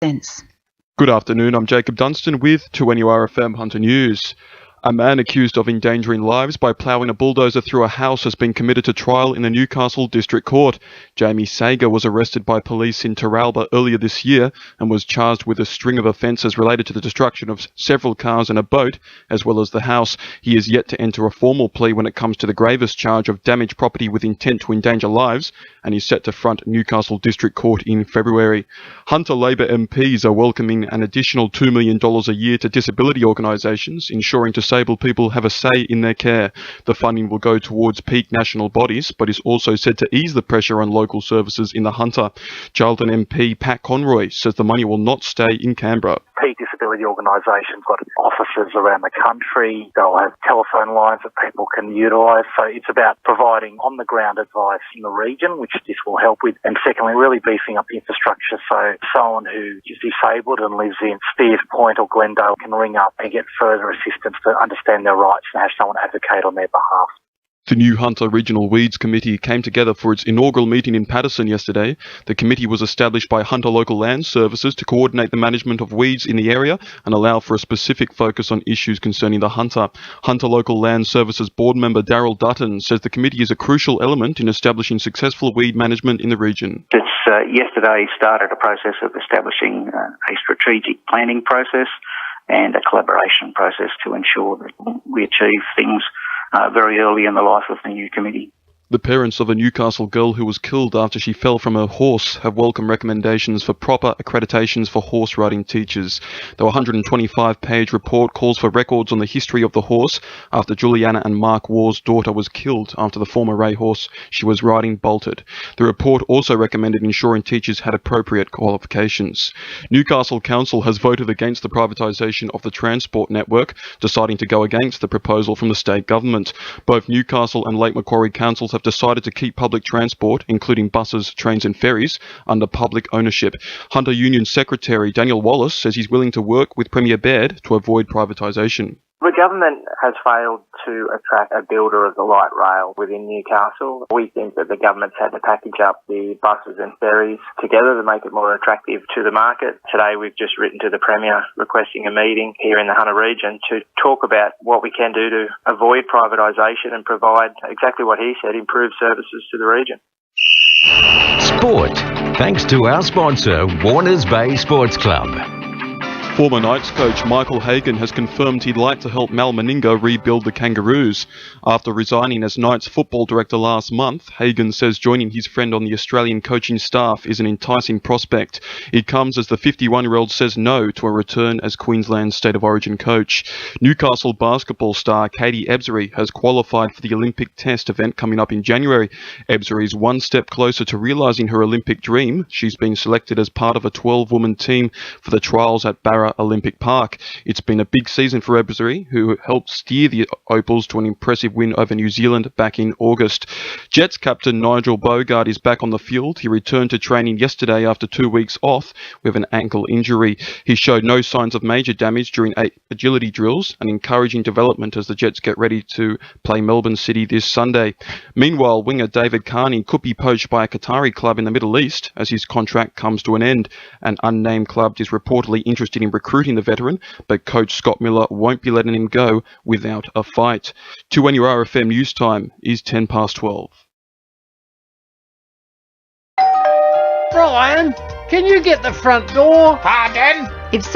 sense. Good afternoon, I'm Jacob Dunstan with 2NURFM Hunter News. A man accused of endangering lives by ploughing a bulldozer through a house has been committed to trial in the Newcastle District Court. Jamie Sager was arrested by police in Terralba earlier this year and was charged with a string of offences related to the destruction of several cars and a boat, as well as the house. He is yet to enter a formal plea when it comes to the gravest charge of damaged property with intent to endanger lives, and is set to front Newcastle District Court in February. Hunter Labor MPs are welcoming an additional $2 million a year to disability organisations, ensuring disabled people have a say in their care. The funding will go towards peak national bodies, but is also said to ease the pressure on local services in the Hunter. Charlton MP Pat Conroy says the money will not stay in Canberra. Peak disability organisations got offices around the country. They'll have telephone lines that people can utilise. So it's about providing on-the-ground advice in the region, which this will help with. And secondly, really beefing up the infrastructure so someone who is disabled and lives in Spears Point or Glendale can ring up and get further assistance to understand their rights and have someone advocate on their behalf. The new Hunter Regional Weeds Committee came together for its inaugural meeting in Paterson yesterday. The committee was established by Hunter Local Land Services to coordinate the management of weeds in the area and allow for a specific focus on issues concerning the Hunter. Hunter Local Land Services board member Daryl Dutton says the committee is a crucial element in establishing successful weed management in the region. Yesterday started a process of establishing a strategic planning process and a collaboration process to ensure that we achieve things very early in the life of the new committee. The parents of a Newcastle girl who was killed after she fell from her horse have welcomed recommendations for proper accreditations for horse riding teachers. The 125-page report calls for records on the history of the horse after Juliana and Mark War's daughter was killed after the former ray horse she was riding bolted. The report also recommended ensuring teachers had appropriate qualifications. Newcastle Council has voted against the privatisation of the transport network, deciding to go against the proposal from the state government. Both Newcastle and Lake Macquarie councils have decided to keep public transport, including buses, trains and ferries, under public ownership. Hunter Union Secretary Daniel Wallace says he's willing to work with Premier Baird to avoid privatisation. The government has failed to attract a builder of the light rail within Newcastle. We think that the government's had to package up the buses and ferries together to make it more attractive to the market. Today we've just written to the Premier requesting a meeting here in the Hunter region to talk about what we can do to avoid privatisation and provide exactly what he said, improved services to the region. Sport, thanks to our sponsor, Warners Bay Sports Club. Former Knights coach Michael Hagan has confirmed he'd like to help Mal Meninga rebuild the Kangaroos. After resigning as Knights football director last month, Hagan says joining his friend on the Australian coaching staff is an enticing prospect. It comes as the 51-year-old says no to a return as Queensland's State of Origin coach. Newcastle basketball star Katie Ebzery has qualified for the Olympic test event coming up in January. Ebzery's one step closer to realising her Olympic dream. She's been selected as part of a 12-woman team for the trials at Barra Olympic Park. It's been a big season for Ebzery, who helped steer the Opals to an impressive win over New Zealand back in August. Jets captain Nigel Bogart is back on the field. He returned to training yesterday after 2 weeks off with an ankle injury. He showed no signs of major damage during 8 agility drills, an encouraging development as the Jets get ready to play Melbourne City this Sunday. Meanwhile, winger David Carney could be poached by a Qatari club in the Middle East as his contract comes to an end. An unnamed club is reportedly interested in recruiting the veteran, but coach Scott Miller won't be letting him go without a fight. 2NURFM news time is 12:10. Brian, can you get the front door? If